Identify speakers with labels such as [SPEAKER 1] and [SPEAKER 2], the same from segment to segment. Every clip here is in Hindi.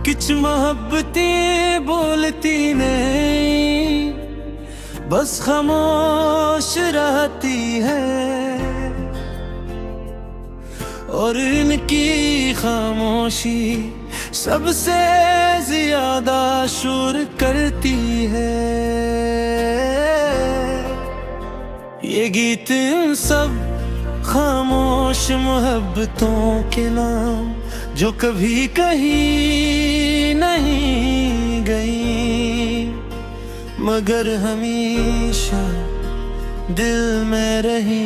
[SPEAKER 1] किच मोहब्बतें बोलती नहीं, बस खामोश रहती है। और इनकी खामोशी सबसे ज्यादा शोर करती है। ये गीत इन सब खामोश मोहब्बतों के नाम, जो कभी कहीं नहीं गई, मगर हमेशा दिल में रही।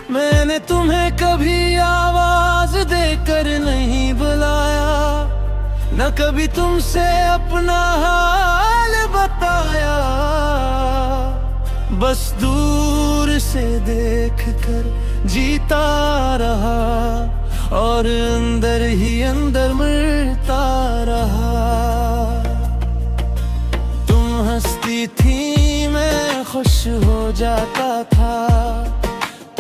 [SPEAKER 1] मैंने तुम्हें कभी आवाज देकर नहीं बुलाया, न कभी तुमसे अपना हाल बताया। बस दूर से देखकर जीता रहा, और अंदर ही अंदर मरता रहा। तुम हंसती थी मैं खुश हो जाता था,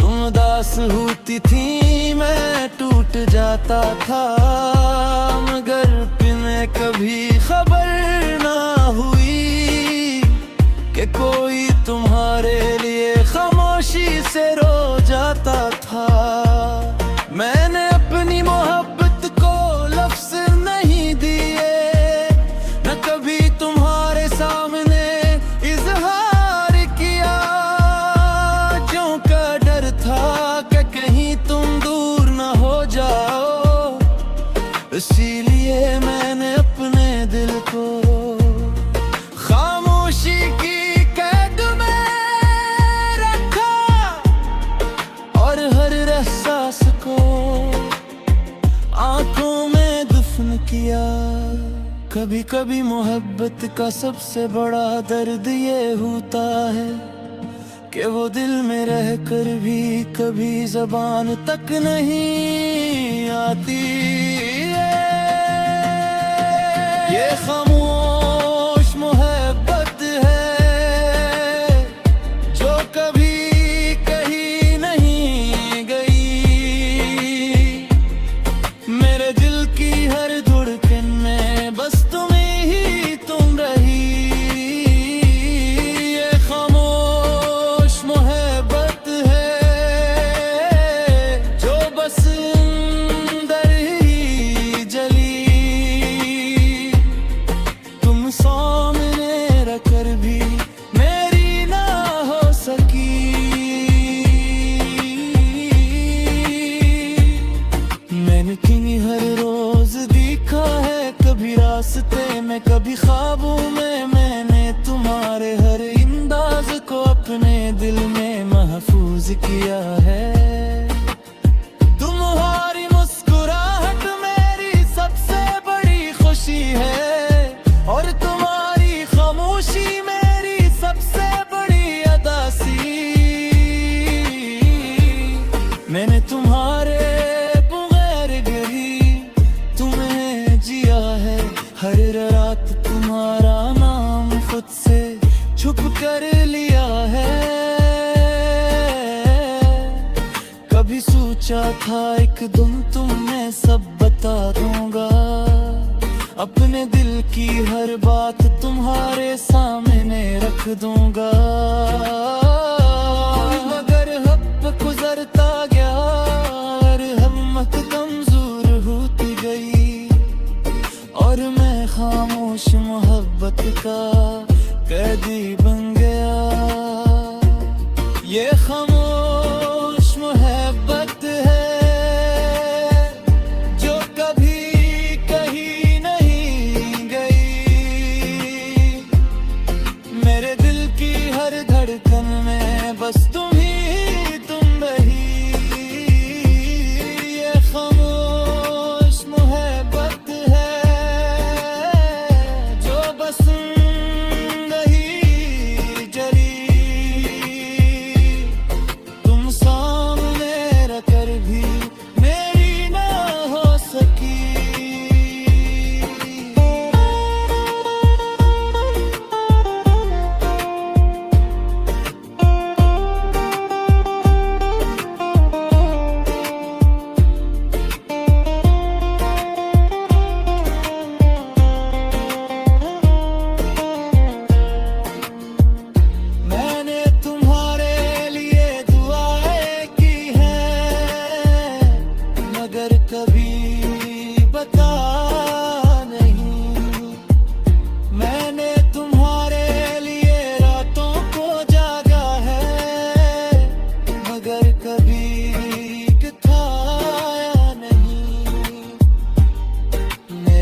[SPEAKER 1] उदास होती थी मैं टूट जाता था। मगर तुम्हें कभी खबर ना हुई कि कोई तुम्हारे लिए खामोशी से रो जाता था। मैंने अपनी मोहब्बत को लफ्ज़ नहीं दिए, न कभी तुम्हारे सामने इजहार किया। क्यों का डर था कि कहीं तुम दूर न हो जाओ, इसीलिए मैंने अपने दिल को खामोशी की कैद में रखा, और हर एहसास को आंखों में दफन किया। कभी कभी मोहब्बत का सबसे बड़ा दर्द ये होता है कि वो दिल में रहकर भी कभी ज़बान तक नहीं आती। ये खामोश मोहब्बत है जो कभी कहीं नहीं गई। मेरे दिल की हर धड़कन में बस तुम ही तुम रही। ये खामोश मोहब्बत है जो बस अंदर ही जली। तुम सामने रखकर भी मेरी ना हो सकी। मैंने तुम्हें हर रोज देखा है, कभी रास्ते में कभी ख्वाबों में। मैंने तुम्हारे हर अंदाज को अपने दिल में महफूज किया है। तुम्हारी मुस्कुराहट मेरी सबसे बड़ी खुशी है, और तुम्हारी खामोशी मेरी सबसे बड़ी अदासी। मैंने तुम्हारे बगैर गही तुम्हें जिया है। हर रात तुम्हारा नाम खुद से छुप कर लिया है। कभी सोचा था एक दिन तुम्हें सब बता दूंगा, अपने दिल की हर बात तुम्हारे सामने रख दूंगा। मगर वक्त गुजरता गया और हिम्मत कमजोर होती गई, और मैं खामोश मोहब्बत का कैदी बन गया। ये खामोश मोहब्बत है जो कभी कहीं नहीं गई। मेरे दिल की हर धड़कन में बस तुम ही तुम रही। ये खामोश मोहब्बत है जो बस अंदर ही जली।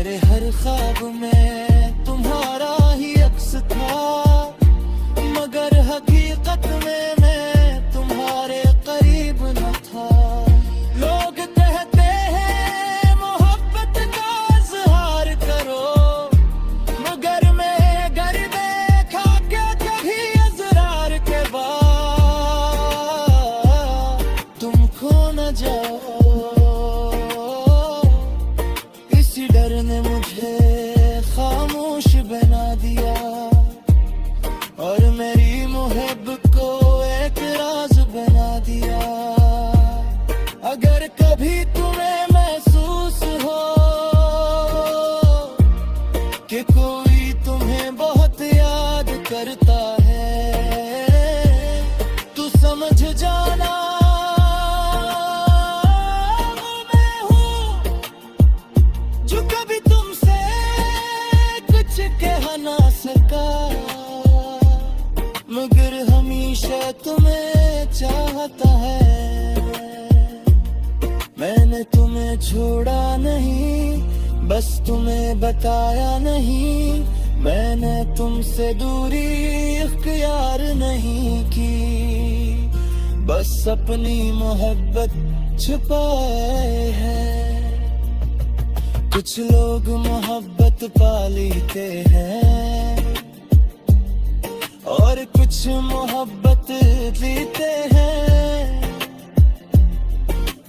[SPEAKER 1] मेरे हर ख्वाब में तुम्हारा ही अक्स था, मगर हकीकत में मैं तुम्हारे करीब न था। लोग कहते हैं मोहब्बत का इज़हार करो, मगर मैं घर देखा क्या कभी इज़रार के बाद तुम खो न जाओ। इसी डर ने मुझे खामोश बना दिया और मेरी मोहब्बत को एक राज बना दिया। अगर कभी तुम्हें महसूस हो कि कोई तुम्हें बहुत याद करता है, तू समझ जाना मैं हूँ जो कभी तुमसे कुछ कह ना सका, मगर हमेशा तुम्हें चाहता है। मैंने तुम्हें छोड़ा नहीं, बस तुम्हें बताया नहीं, मैंने तुमसे दूरी इख्तियार नहीं की, बस अपनी मोहब्बत छुपाए है। कुछ लोग मोहब्बत पा लेते हैं और कुछ मोहब्बत जीते हैं।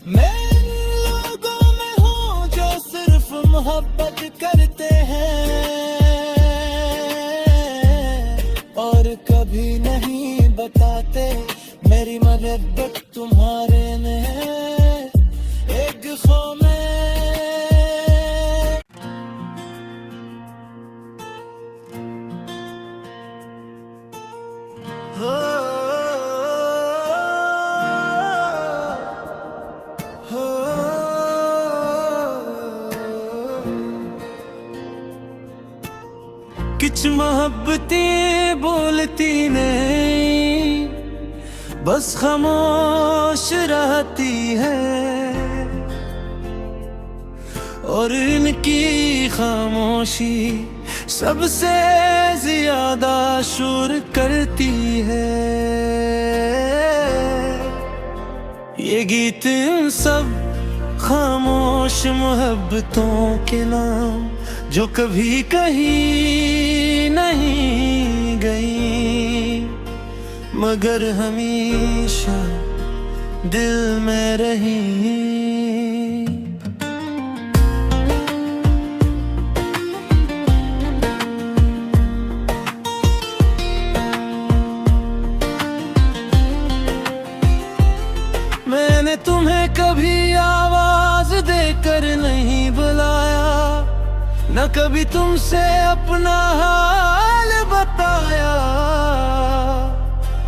[SPEAKER 1] मैं इन लोगों में हूँ जो सिर्फ मोहब्बत करते हैं और कभी नहीं बताते मेरी मोहब्बत तुम्हारे में है एक खो में। कुछ मोहब्बतें बोलती नहीं, बस खामोश रहती है और इनकी खामोशी सबसे ज्यादा शोर करती है। ये गीत इन सब खामोश मोहब्बतों के नाम जो कभी कहीं नहीं गई, मगर हमेशा दिल में रही। मैंने तुम्हें कभी आवाज देकर नहीं बुलाया, न कभी तुमसे अपना हाल बताया,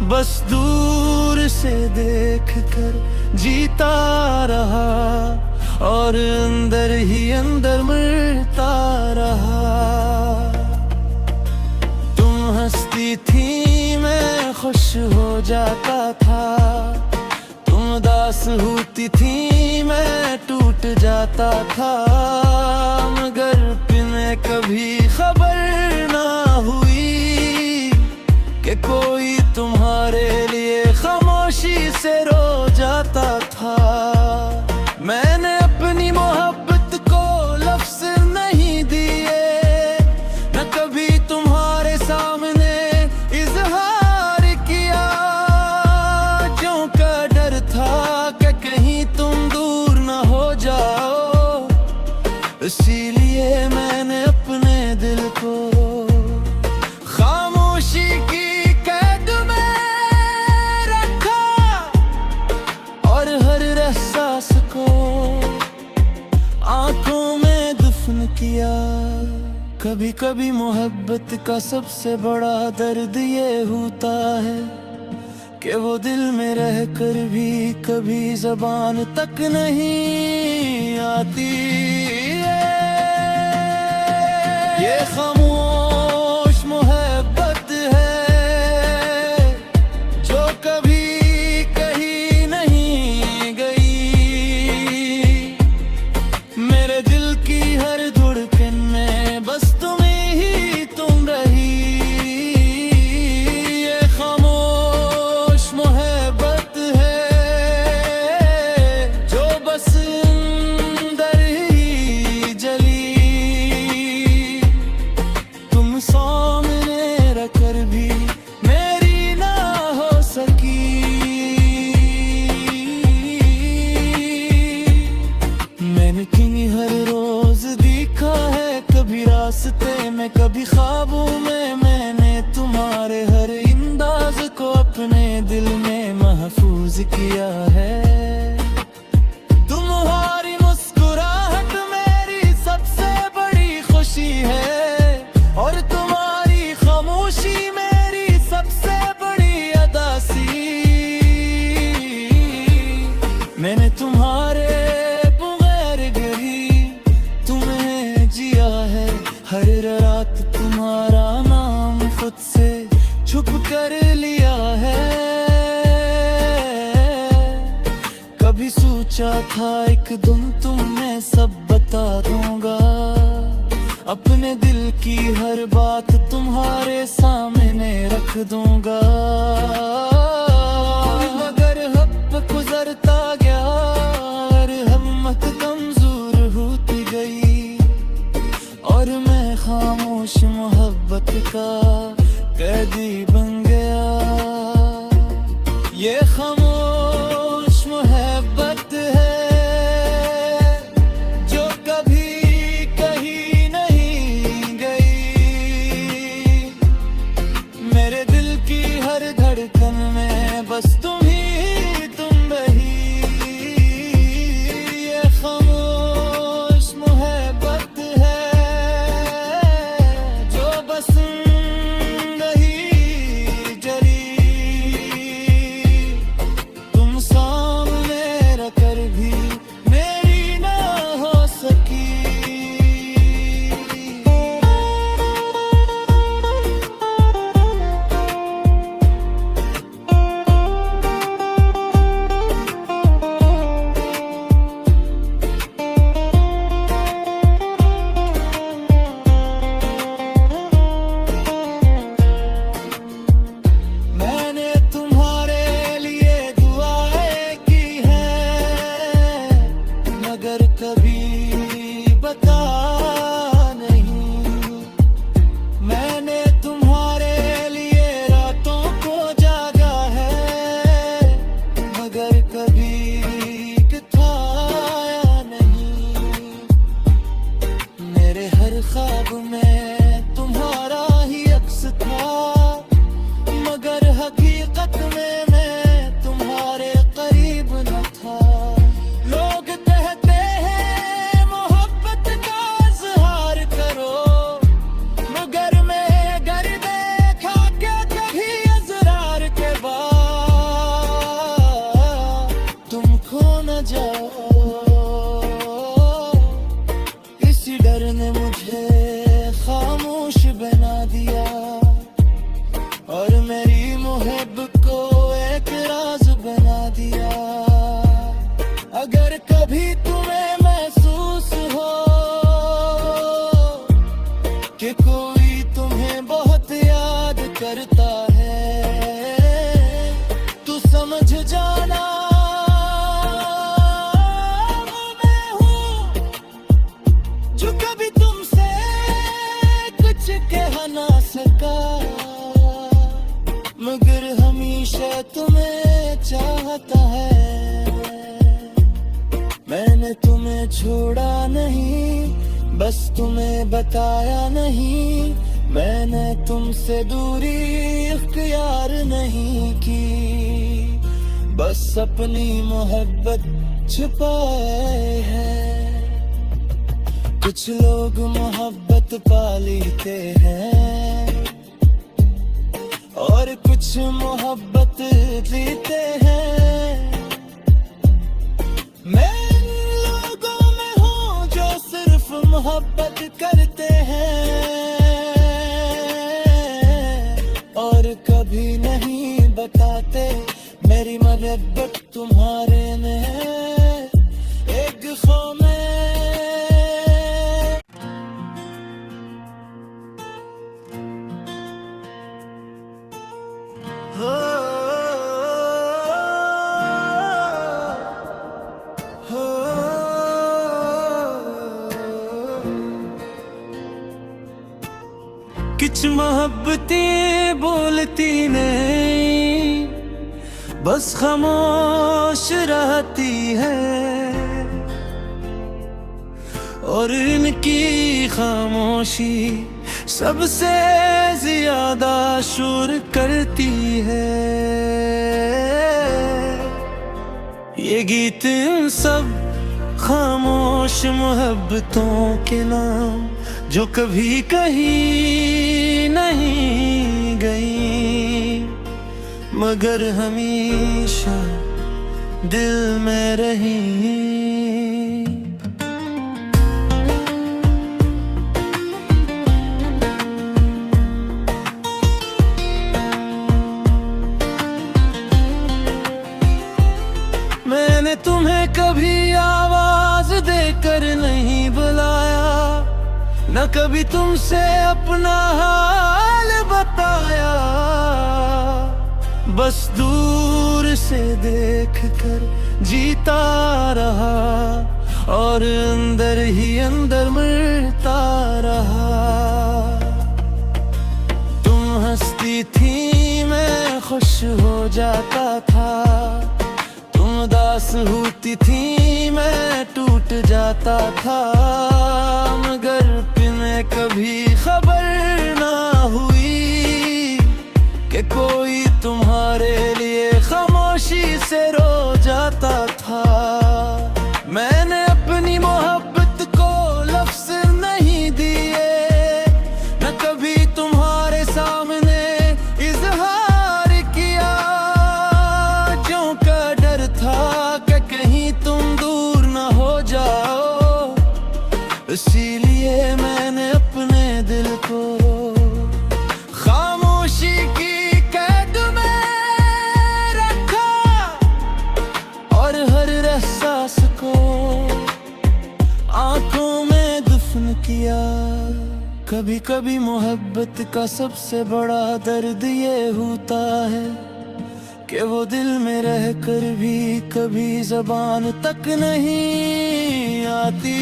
[SPEAKER 1] बस दूर से देखकर जीता रहा और अंदर ही अंदर मरता रहा। तुम हंसती थी मैं खुश हो जाता था, तुम उदास होती थी मैं टूट जाता था, मगर तुम्हें कभी खबर ना हुई कि कोई तुम्हारे लिए खामोशी से रो जाता था। मैंने अपनी मोहब्बत को लफ्ज़ नहीं दिए, न कभी तुम्हारे सामने इज़हार किया, क्यों का डर था कि कहीं तुम दूर न हो जाओ, इसीलिए मैंने अपने दिल को खामोशी की कैद में रखा और हर एहसास को आंखों में दफन किया। कभी कभी मोहब्बत का सबसे बड़ा दर्द ये होता है कि वो दिल में रहकर भी कभी ज़बान तक नहीं आती। ये खामोश मोहब्बत है जो कभी कहीं नहीं गई, मेरे दिल की हर धड़कन रास्ते में कभी ख्वाबों में मैंने तुम्हारे हर अंदाज को अपने दिल में महफूज किया है। तुम्हारी मुस्कुराहट मेरी सबसे बड़ी खुशी है और तुम्हारी खामोशी मेरी सबसे बड़ी अदासी। मैंने तुम्हारे बगैर गही तुम्हें जिया है, हर रात तुम्हारा नाम खुद से छुप कर लिया है। कभी सोचा था एक दिन तुम्हें सब बता दूंगा, अपने दिल की हर बात तुम्हारे सामने रख दूंगा। मगर वक्त गुजरता गया और हिम्मत कमजोर होती गई और मैं खामोश मोहब्बत का कैदी बन गया। ये खामोश मोहब्बत है जो कभी कहीं नहीं गई। मेरे दिल की हर धड़कन में बस तुम ही तुम रही। ये खामोश मोहब्बत है जो बस रही जरी। तुम सामने रखकर भी मेरी ना हो सकी। मैंने तुम्हारे लिए दुआएं की हैं मगर कभी बता नहीं। मैंने तुम्हारे लिए रातों को जागा है मगर कभी दिखाया नहीं। मेरे हर ख्वाब में तुम्हारा ही अक्स था मगर हकीकत में मैं तुम्हारे करीब न था। लोग कहते हैं मोहब्बत का इजहार करो मगर मैं घर देखा क्या कभी इजरार के बाद तुम खो न जाओ। इसी डर ने मुझे खामोश बना दिया और मेरी मोहब्बत को एक राज बना दिया। अगर कभी तुम्हें महसूस हो कि कोई तुम्हें बहुत याद करता है तो समझ जाना मैं हूँ जो कभी तुमसे कुछ कह ना सका मगर हमेशा तुम्हें चाहता है। मैंने तुम्हें छोड़ा नहीं बस तुम्हें बताया नहीं। मैंने तुमसे दूरी इख्तियार नहीं की, बस अपनी मोहब्बत छुपाए है। कुछ लोग मोहब्बत पा लेते हैं और कुछ मोहब्बत लेते हैं। मैं इन लोगों में हूँ जो सिर्फ मोहब्बत करते हैं और कभी नहीं बताते मेरी मोहब्बत तुम्हारे में है एक खो में। कुछ मोहब्बतें बोलती नहीं बस खामोश रहती है और इनकी खामोशी सबसे ज्यादा शोर करती है। ये गीत इन सब खामोश मोहब्बतों के नाम जो कभी कहीं नहीं गई, मगर हमेशा दिल में रही। मैंने तुम्हें कभी आवाज देकर नहीं बुलाया, न कभी तुमसे अपना हाल बताया। बस दूर से देखकर जीता रहा और अंदर ही अंदर मरता रहा। तुम हंसती थी मैं खुश हो जाता था, उदास होती थी मैं टूट जाता था। मगर तुम्हें कभी खबर ना हुई कि कोई तुम्हारे लिए खामोशी से रो जाता था। मैंने अपनी मोहब्बत को लफ्ज़ नहीं दिए, न कभी तुम्हारे सामने इजहार किया। जो का डर था कि कहीं तुम दूर न हो जाओ, इसीलिए मैंने अपने दिल को खामोशी की कैद में रखा और हर एहसास को आंखों में दफन किया। कभी कभी मोहब्बत का सबसे बड़ा दर्द ये होता है कि वो दिल में रहकर भी कभी ज़बान तक नहीं आती।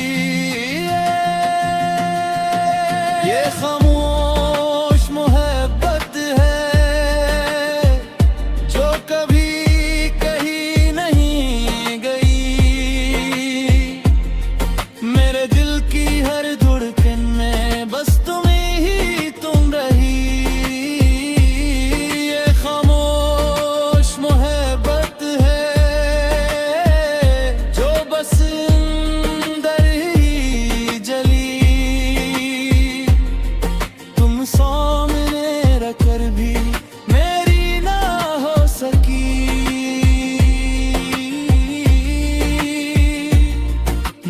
[SPEAKER 1] ये खामोश मोहब्बत है जो कभी कहीं नहीं गई। मेरे दिल की हर धड़कन में बस तुम ही तुम रही। ये खामोश मोहब्बत है जो बस अंदर ही जली। तुम सामने रखकर भी मेरी ना हो सकी।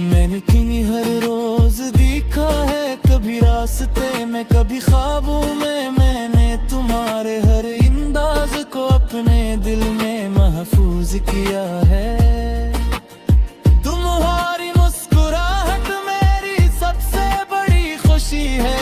[SPEAKER 1] मैंने क्यों हर रोज देखा है, कभी रास्ते में कभी ख्वाबों में। मैंने तुम्हारे हर अंदाज को अपने दिल में महफूज किया है। तुम्हारी मुस्कुराहट मेरी सबसे बड़ी खुशी है।